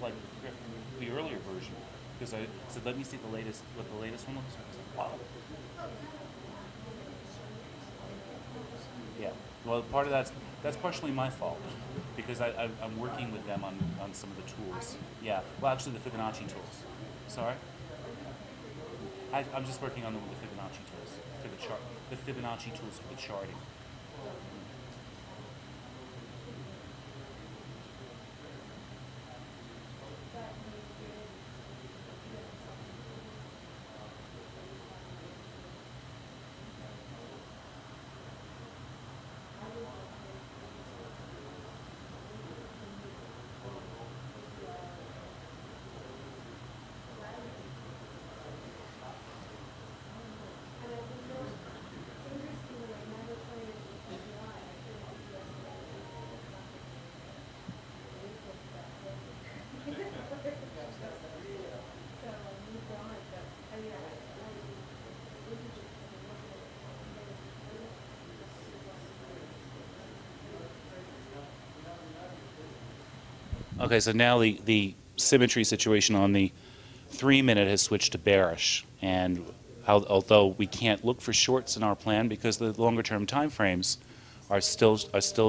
like the earlier version because I said, let me see the latest, what the latest one looks like. I was like, wow. Yeah. Well, part of that's partially my fault because I'm working with them on some of the tools. Yeah. Well, actually, the Fibonacci tools. Sorry. I'm just working on the Fibonacci tools for the chart. The Fibonacci tools for the charting. Okay, so now the symmetry situation on the 3-minute has switched to bearish, and although we can't look for shorts in our plan because the longer term time frames are still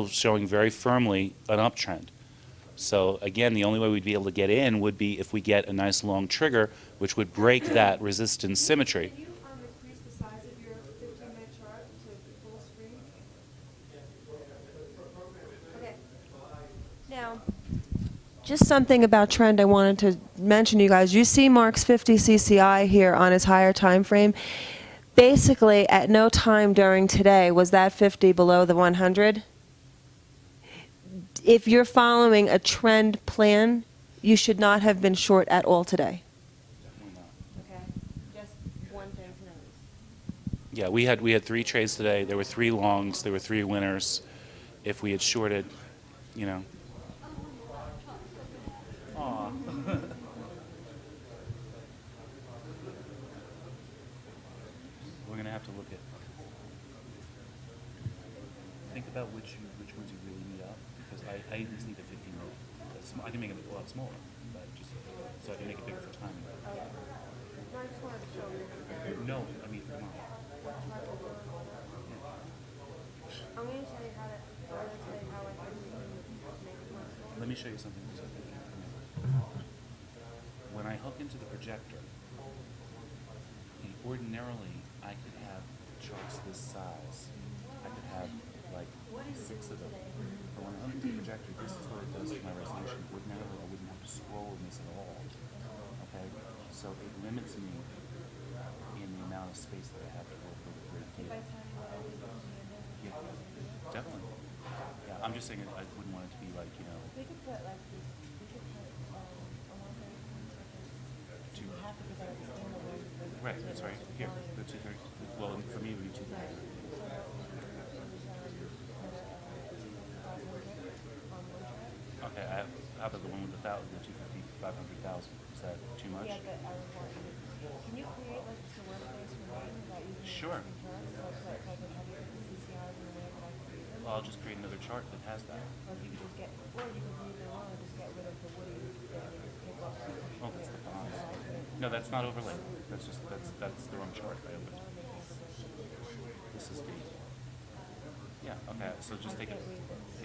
showing very firmly an uptrend. So again, the only way we'd be able to get in would be if we get a nice long trigger, which would break that resistance symmetry. Can you increase the size of your 15-minute chart to full screen? Okay. Now, just something about trend I wanted to mention to you guys. You see Mark's 50 CCI here on his higher time frame. Basically, at no time during today was that 50 below the 100. If you're following a trend plan, you should not have been short at all today. Okay, just one thing to notice. Yeah, we had 3 trades today. There were 3 longs. There were 3 winners. If we had shorted, you know. Aw. We're gonna have to look at. Think about which ones you really need up because I at least need a 15-minute. I can make it a lot smaller, but just so I can make it bigger for timing. No, I just wanted to show you. No, I mean for tomorrow. I'm going to tell you how I can make it possible. Let me show you something. When I hook into the projector, ordinarily I could have charts this size. I could have like 6 of them. But when I hook into the projector, this is what it does to my resolution. Ordinarily I wouldn't have to scroll in this at all. Okay? So it limits me in the amount of space that I have to work with a great deal. Yeah, definitely. Yeah, I'm just saying I wouldn't want it to be like, you know. We could put like this. We could put a 130. You have to put that at the standard. Right, that's right. Here, the 230. Well, for me, it would be 230. Okay, how about the one with the 1,000, the 250, 500,000? Is that too much? Yeah, but I would want you. Can you create like just a workspace for me without using Sure. charts? So I can have you put the CCIs in the way that I create them? Well, I'll just create another chart that has that. Or you could just get, or you could leave it alone and just get rid of the woody and just pick up. Oh, that's the bonds. No, that's not overlaid. That's just that's the wrong chart I opened. This is the. Yeah. Okay. So just take it.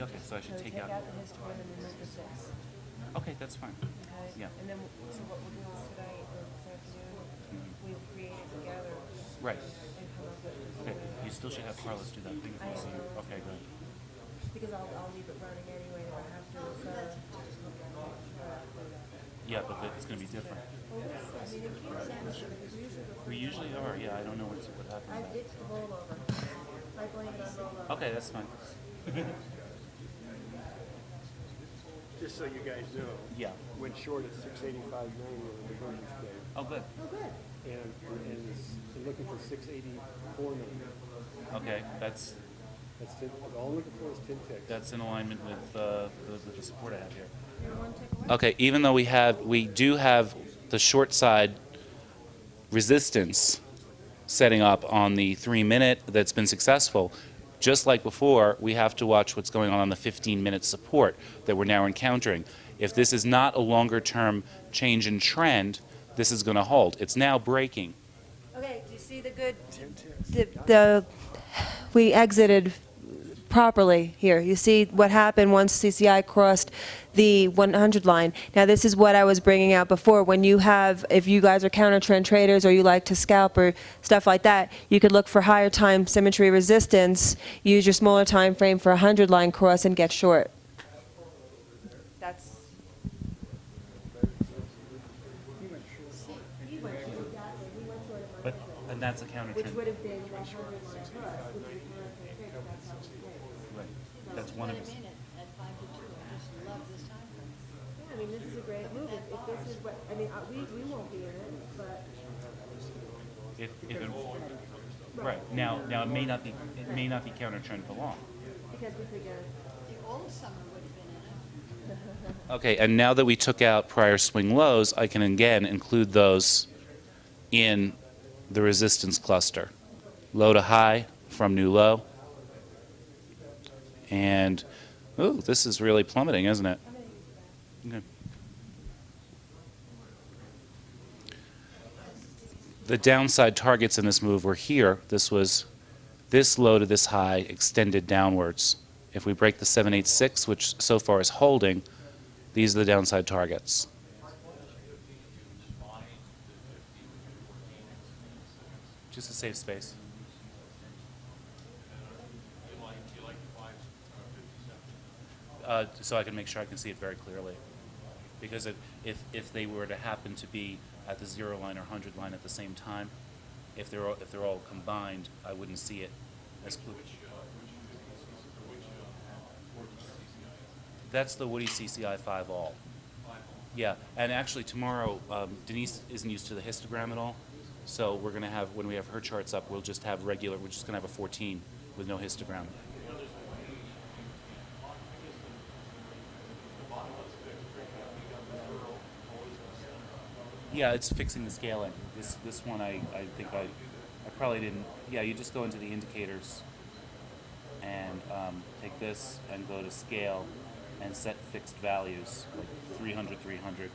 Okay. So I should take out. Take out the histogram and remove the 6. Okay, that's fine. Okay. Yeah. And then, so what we'll do is today or this afternoon, we'll create it together. Right. And come up with. Okay. You still should have Carlos do that thing for you. Okay, good. Because I'll leave it running anyway. If I have to just look at it. Yeah, but it's going to be different. Well, I mean, it keeps changing because We usually are. Yeah, I don't know what I happens. ditched the rollover. I blame it on rollover. Okay, that's fine. Just so you guys know, Yeah. went short at 685.90 on the beginning today, Oh, good. Oh, good. and is looking for 684.90. Okay, that's 10, all I'm looking for is 10 ticks. that's in alignment with the support I have here. You're one tick away. Okay, even though we do have the short side resistance setting up on the 3-minute that's been successful, just like before, we have to watch what's going on the 15-minute support that we're now encountering. If this is not a longer-term change in trend, this is going to hold. It's now breaking. Okay, do you see the good, we exited properly here. You see what happened once CCI crossed the 100 line. Now this is what I was bringing out before. When you have, if you guys are counter trend traders or you like to scalp or stuff like that, you could look for higher time symmetry resistance, use your smaller time frame for a 100 line cross and get short. That's But, and that's a counter trend. have been that 100 line cross, which is Right. That's one of Wait a his. minute, at 5 to 2, I just love this time frame. Yeah, I mean, this is a great move. If this is what, I mean, we won't be in it, but. If it, right now it may not be counter trend for long. Because we could get. The old summer would have been in it. Okay, and now that we took out prior swing lows, I can again include those in the resistance cluster. Low to high from new low. And, ooh, this is really plummeting, isn't it? Okay. The downside targets in this move were here. This was this low to this high extended downwards. If we break the 786, which so far is holding, these are the downside targets. Just to save space. So I can make sure I can see it very clearly. Because if they were to happen to be at the 0 line or 100 line at the same time, if they're all combined, I wouldn't see it as clear. That's the Woody CCI 5 all. Yeah, and actually tomorrow, Denise isn't used to the histogram at all, so we're going to have, when we have her charts up, we're just going to have a 14 with no histogram. Yeah, it's fixing the scaling. This one I think I probably didn't. Yeah, you just go into the indicators and take this and go to scale and set fixed values, like 300, 300.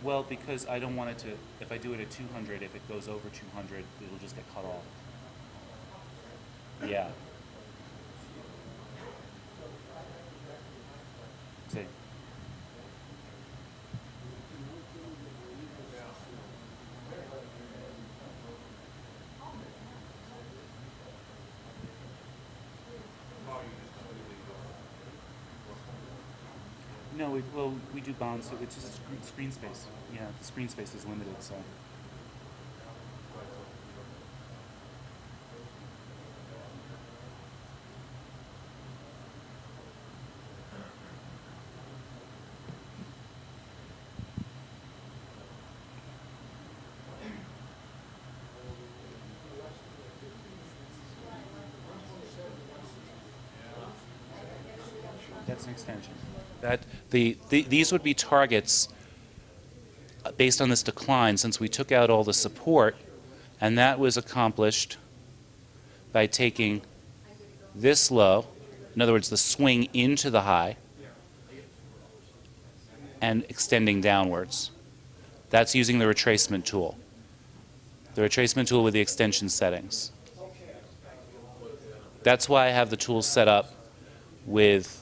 Well, because I don't want it to, if I do it at 200, if it goes over 200, it'll just get cut off. Yeah. See. No, we do bonds, so it's just screen space. Yeah, the screen space is limited, so. That's an extension. These would be targets based on this decline, since we took out all the support, and that was accomplished by taking this low, in other words, the swing into the high, and extending downwards. That's using the retracement tool. The retracement tool with the extension settings. That's why I have the tools set up with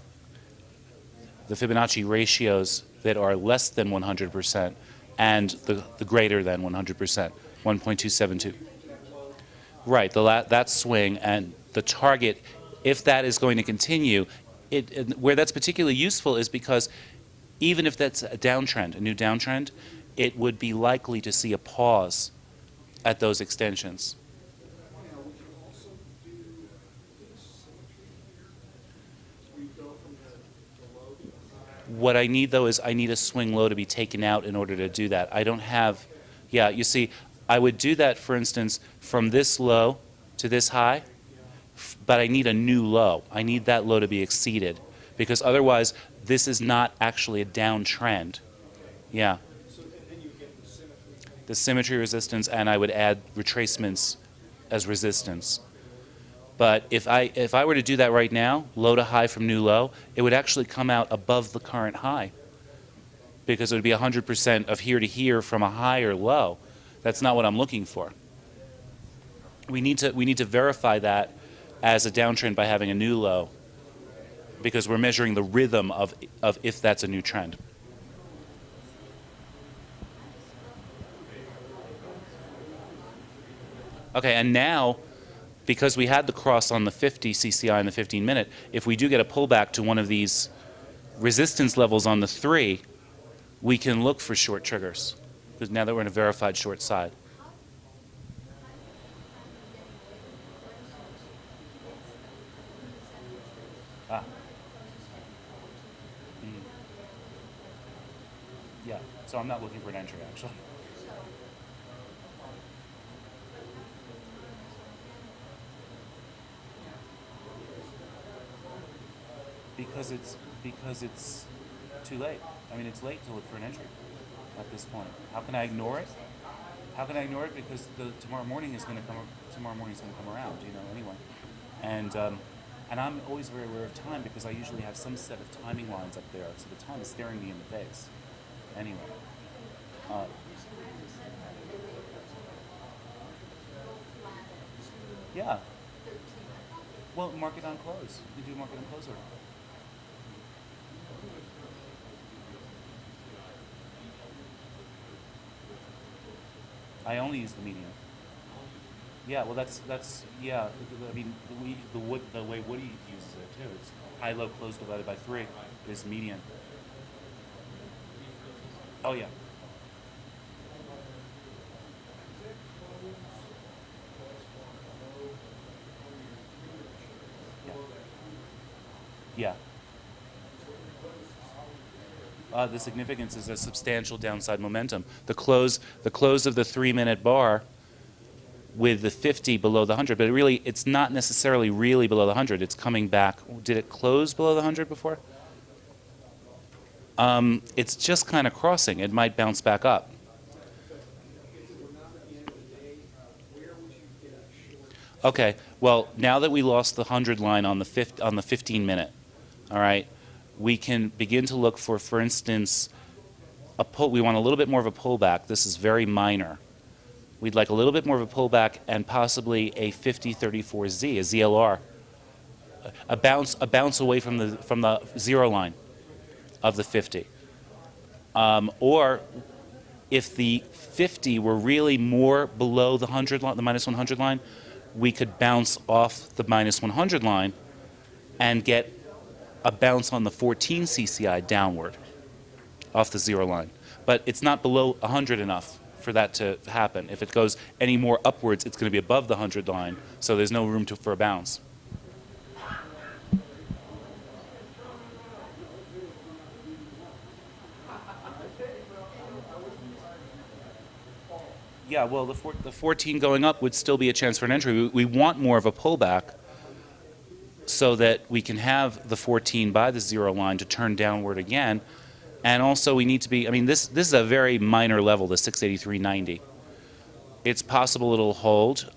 the Fibonacci ratios that are less than 100% and the greater than 100%, 1.272. Right, that swing and the target, if that is going to continue, where that's particularly useful is because even if that's a downtrend, a new downtrend, it would be likely to see a pause at those extensions. What I need, though, is I need a swing low to be taken out in order to do that. I don't have, yeah, you see, I would do that, for instance, from this low to this high, but I need a new low. I need that low to be exceeded, because otherwise this is not actually a downtrend. Yeah. the symmetry resistance, and I would add retracements as resistance. But if I were to do that right now, low to high from new low, it would actually come out above the current high, because it would be 100% of here to here from a high or low. That's not what I'm looking for. We need to verify that as a downtrend by having a new low, because we're measuring the rhythm of if that's a new trend. Okay, and now, because we had the cross on the 50 CCI in the 15-minute, if we do get a pullback to one of these resistance levels on the 3, we can look for short triggers, because now that we're in a verified short side. Ah. Yeah, so I'm not looking for an entry, actually. Because it's too late. I mean, it's late to look for an entry at this point. How can I ignore it? How can I ignore it? Because tomorrow morning is going to come around, anyway. And I'm always very aware of time, because I usually have some set of timing lines up there, so the time is staring me in the face. Anyway. Yeah. Well, mark it on close. You can do market on close order. I only use the median. Yeah, well, that's yeah. I mean, the way Woody uses it too. It's high, low, close divided by 3 is median. Oh yeah. Yeah. The significance is a substantial downside momentum. The close of the 3-minute bar with the 50 below the 100, but it's not necessarily really below the 100. It's coming back. Did it close below the 100 before? It's just kind of crossing. It might bounce back up. Okay. Well, now that we lost the 100 line on the 15-minute, all right, we can begin to look for instance, we want a little bit more of a pullback. This is very minor. We'd like a little bit more of a pullback and possibly a 50-34Z, a ZLR, a bounce away from the 0 line of the 50. Or if the 50 were really more below the 100 line, the minus 100 line, we could bounce off the minus 100 line and get a bounce on the 14 CCI downward off the 0 line. But it's not below 100 enough for that to happen. If it goes any more upwards, it's going to be above the 100 line, so there's no room for a bounce. Yeah, well, the 14 going up would still be a chance for an entry. We want more of a pullback so that we can have the 14 by the 0 line to turn downward again. And also we need to be, I mean, this is a very minor level, the 683.90. It's possible it'll hold.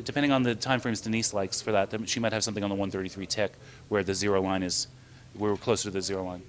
Depending on the time frames Denise likes for that, she might have something on the 133 tick where the 0 line is, we're closer to the 0 line.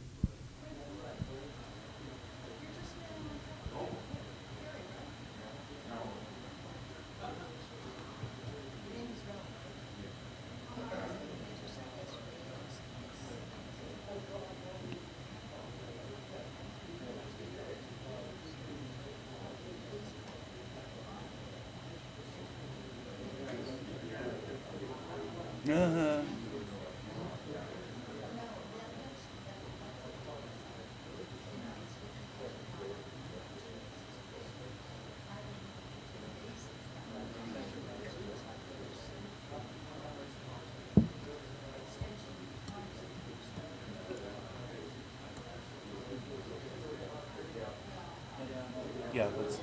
Yeah, let's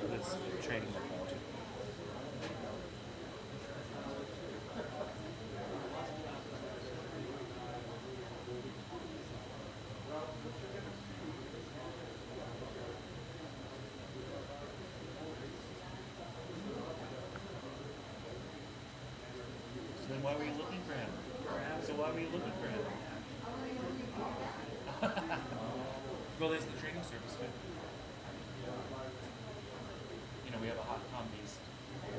trading technology. why were you looking for him? So why were you looking for him? Well, there's the training service too. You know, we have a hot com-based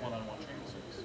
one-on-one training service.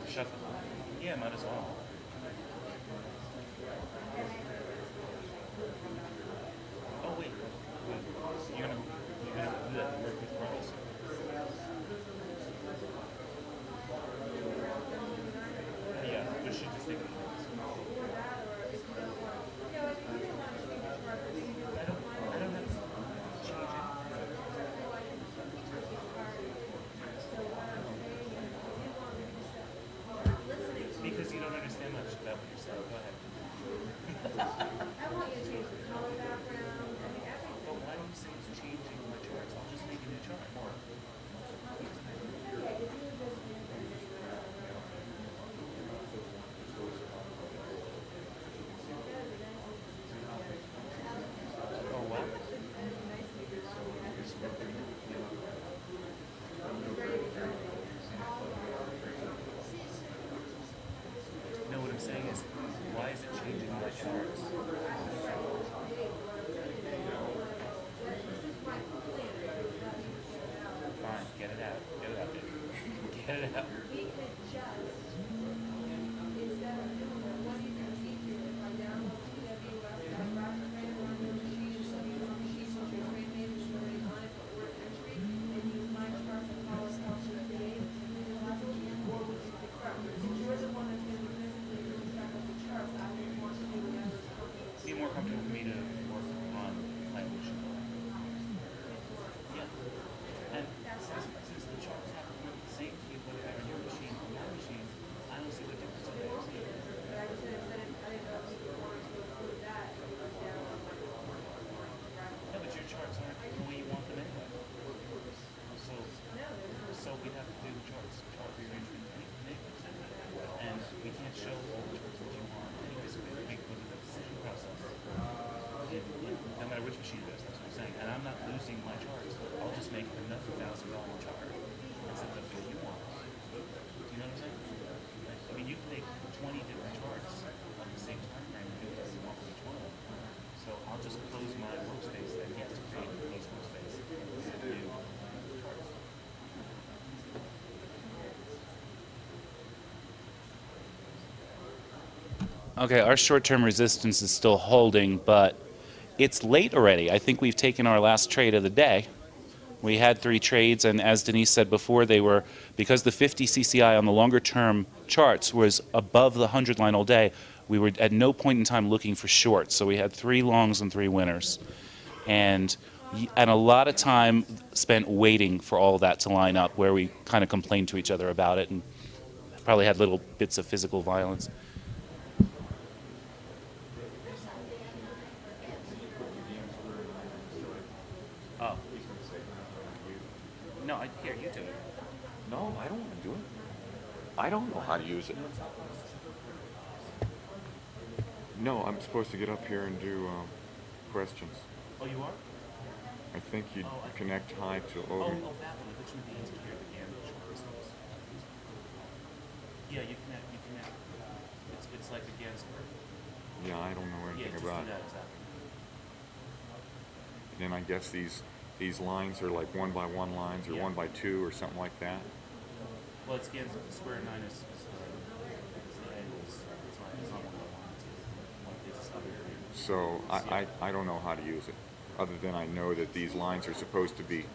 Shut the. Yeah, might as well. Oh wait, you're gonna do that work with Braun. Yeah, we should just take it. I don't have to change it. Because you don't understand much about what you're saying. Go ahead. I want you to change the color background. I mean, everything. Well, why do you say it's changing my charts? I'll just make a new chart. Oh, what? No, what I'm saying is, why is it changing my charts? Fine, get it out. Get it out, baby. Get it out. We could just, instead of doing that, what you can see here, if I download TWS, that graphic frame on your machine, so you on machine, so your frame name is already on it for order entry, and use my charts and follow Sculpture create, or we can pick from. Since you're the one that's going to be physically doing track of the charts, I would want to do whatever's comfortable. It'd be more comfortable for me to work on language. Yeah. And since the charts have to work the same to you, whether they're on your machine or my machine, I don't see the difference in those either. But I just said, I didn't know if you wanted to include that, if it was down on my Yeah, but your charts aren't the way you want them anyway. So we have to do the charts, chart rearrangement anyway. And we can't show all the charts that you want anyways, because of the decision process. No matter which machine it is, that's what I'm saying. And I'm not losing my charts. I'll just make another $1,000 chart instead of what you want. Do you know what I'm saying? I mean, you can make 20 different charts on the same time frame and do whatever you want with each one of them. So I'll just close my workspace and he has to create a closed workspace and do charts. Okay, our short-term resistance is still holding, but it's late already. I think we've taken our last trade of the day. We had 3 trades, and as Denise said before, they were, because the 50 CCI on the longer-term charts was above the 100 line all day, we were at no point in time looking for shorts. So we had 3 longs and 3 winners. And And a lot of time spent waiting for all of that to line up, where we kind of complained to each other about it and probably had little bits of physical violence. Oh. No, here, you do it. No, I don't want to do it. I don't know how to use it. No, I'm supposed to get up here and do questions. Oh, you are? I think you Oh, I- connect high to Oh, Odin. oh, that one. I thought you meant the insecure again. Yeah, you connect. It's like the Gansberg. Yeah, I don't know Yeah, anything just about do it. that exactly. And then I guess these lines are like 1 by 1 lines or Yeah. 1 by 2 or something like that. Well, it's Gansberg. The square 9 is the angles. It's not 1 by 1. It's other. So I don't know how to use it, other than I know that these lines are supposed to be.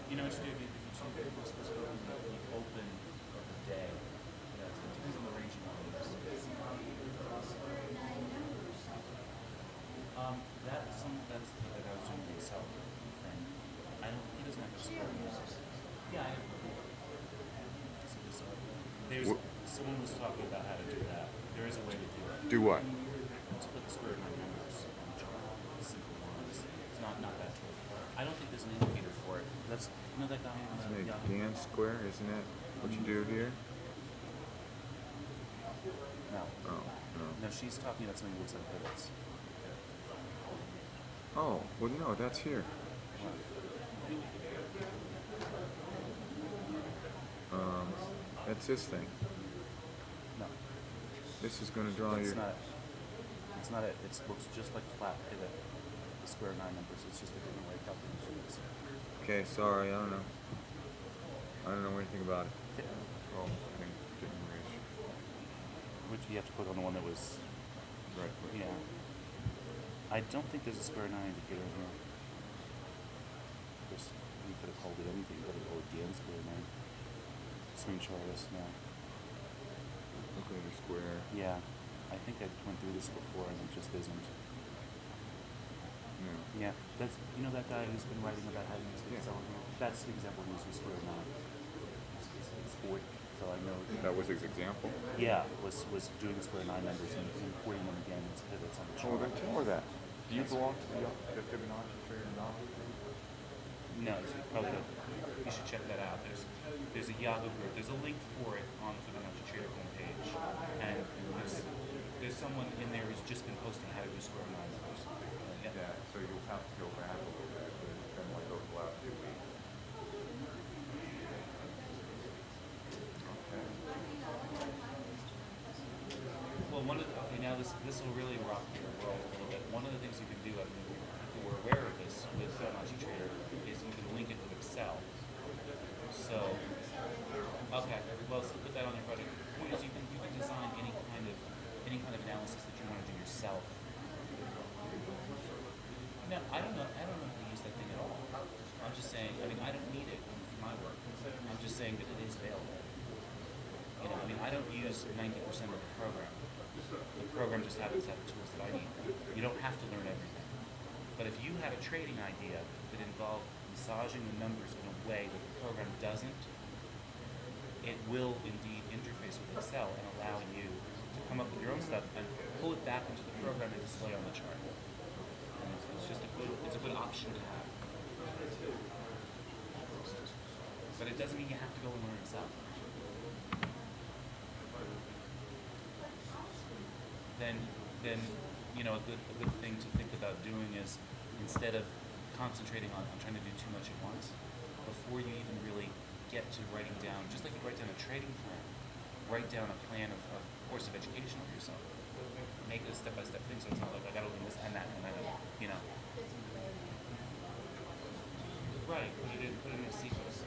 You know what you do? If you change it, it's supposed to open the day. It depends on the range you want to use. That's the thing that I was doing myself. He doesn't have to square it. Yeah, I there's someone was talking about how to do that. There is a way to do it. Do what? To put the square 9 numbers on the chart. Simple ones. It's not that tricky. I don't think there's an indicator for it. That's that guy on Isn't the it Yahoo. Dan square? Isn't that what you do here? No. Oh, no. No, she's talking about something that looks like pivots. Oh, well, no, that's here. That's this thing. No. This is going to draw It's your. not. It's not. It looks just like flat pivot. The square 9 numbers. It's just a different way of calculating it. Okay, sorry, I don't know. I don't know anything about it. Yeah. Oh, I think didn't reach. Which you have to put on the one that was. Right. Yeah. I don't think there's a square 9 indicator here. Of course, you could have called it anything, but it would be square 9. Screenshot this now. Okay, the square. Yeah. I think I went through this before and it just isn't. No. Yeah. That's that guy who's been writing about having this Excel here. That's the example he used with square 9. It's 40. So I know. That was his example. Yeah, was doing square 9 numbers and importing them again into pivots on the chart. Oh, then tell her that. Do you belong to the Fibonacci trade or not? No, so you should check that out. There's a Yahoo group. There's a link for it on the Fibonacci Trader homepage, and there's someone in there who's just been posting how to do square 9 numbers. Yeah, so you'll have to go back a little bit. It's been like over the last 2 weeks. Okay. Well, now this will really rock your world a little bit. One of the things you can do, I mean, people were aware of this with Fibonacci Trader, is you can link it with Excel. So, okay, well, so put that on your project. The point is, you can design any kind of analysis that you want to do yourself. No, I don't know if we use that thing at all. I'm just saying. I mean, I don't need it for my work. I'm just saying that it is available. I mean, I don't use 90% of the program. The program just happens to have the tools that I need. You don't have to learn everything. But if you had a trading idea that involved massaging the numbers in a way that the program doesn't, it will indeed interface with Excel and allow you to come up with your own stuff and pull it back into the program and display on the chart. And it's just a good option to have. But it doesn't mean you have to go and learn Excel. Then a good thing to think about doing is, instead of concentrating on trying to do too much at once, before you even really get to writing down, just like you write down a trading plan, write down a plan of course of education for yourself. Make it a step-by-step thing, so it's not like I gotta learn this and that and that, Right, put it in a sequence.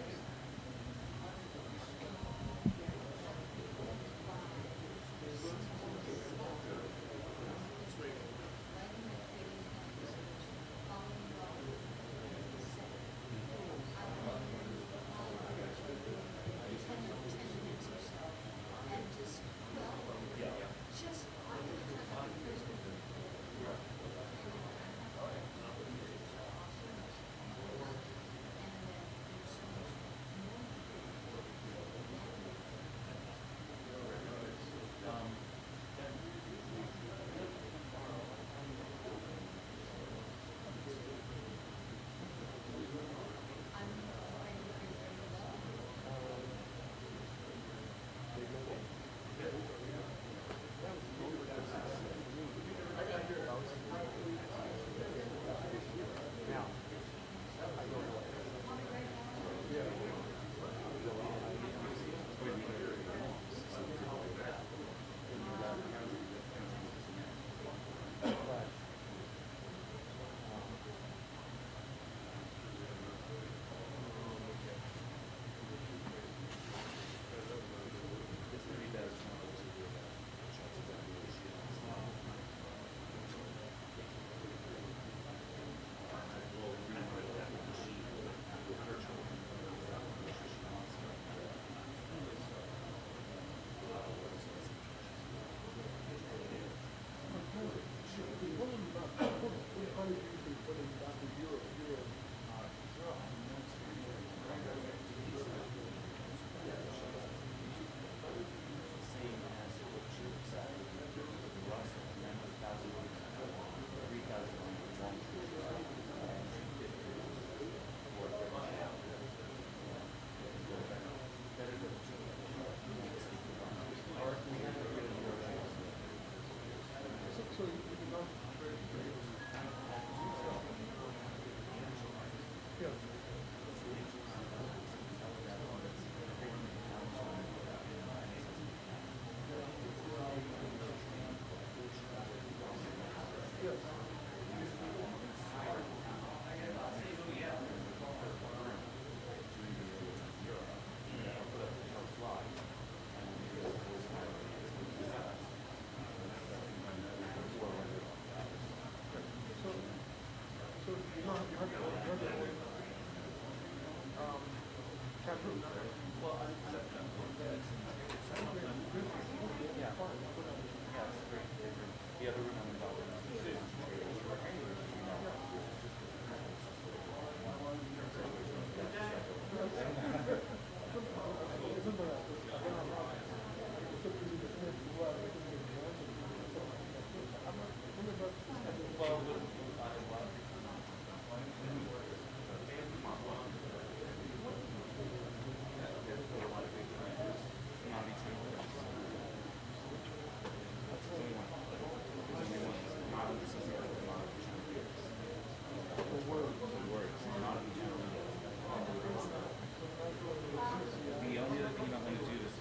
The only other thing I'm going to do is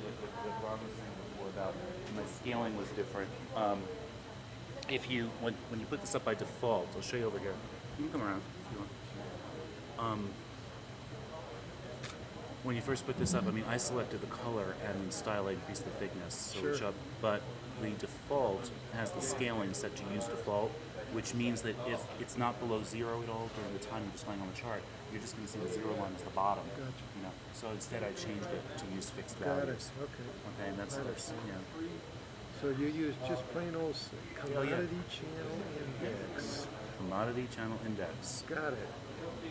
what Braun was saying before about my scaling was different. If you when you put this up by default, I'll show you over here. You can come around if you want. When you first put this up, I mean, I selected the color and style. I increased the thickness, so Sure. but the default has the scaling set to use default, which means that if it's not below 0 at all during the time you're displaying on the chart, you're just going to see the 0 line as the bottom. Gotcha. You know, so instead I changed it to use fixed Got it, values. okay. Okay, and that's yeah. So you use just plain old Oh, yeah. commodity channel index. Commodity channel index. Got it.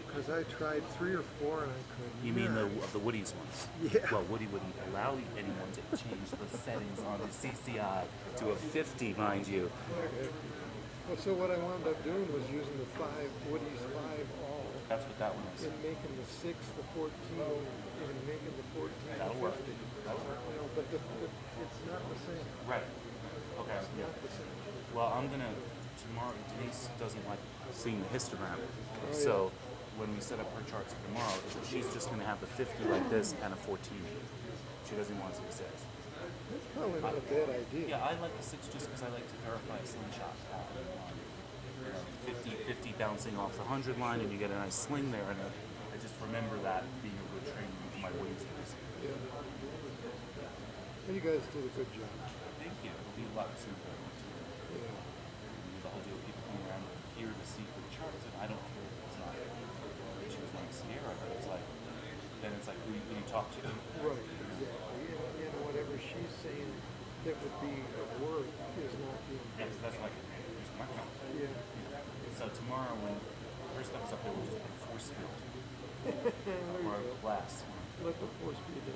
Because I tried 3 or 4 and I couldn't. You mean the Woody's ones? Yeah. Well, Woody wouldn't allow anyone to change the settings on the CCI to a 50, mind you. Okay. Well, so what I wound up doing was using the 5, Woody's 5 all, That's what that one is. and making the 6 the 14, and making the 14 That'll the work. 50. That'll work. You know, but it's not the same. Right. Okay. Yeah. Not the same. Well, I'm gonna tomorrow. Denise doesn't like seeing the histogram, Oh, so when we set up her charts for tomorrow, she's just gonna have the 50 like this and a 14. She doesn't want to see the 6. That's probably not a bad idea. Yeah, I like the 6 just because I like to verify a slingshot. 50 bouncing off the 100 line, and you get a nice sling there, and I just remember that being a good training for my Woody's days. Yeah. Well, you guys did a good job. Thank you. It'll be a lot simpler. Yeah. The whole deal of people coming around here to see for the charts, and I don't care if it's not. She was like Sierra, but it's like, then it's like who you talk to. Right, exactly. And whatever she's saying that would be of worth is not being. Yes, that's like here's my count. Yeah. So tomorrow when her stuff is up there, we'll just put a force field or a glass. Let the force be there.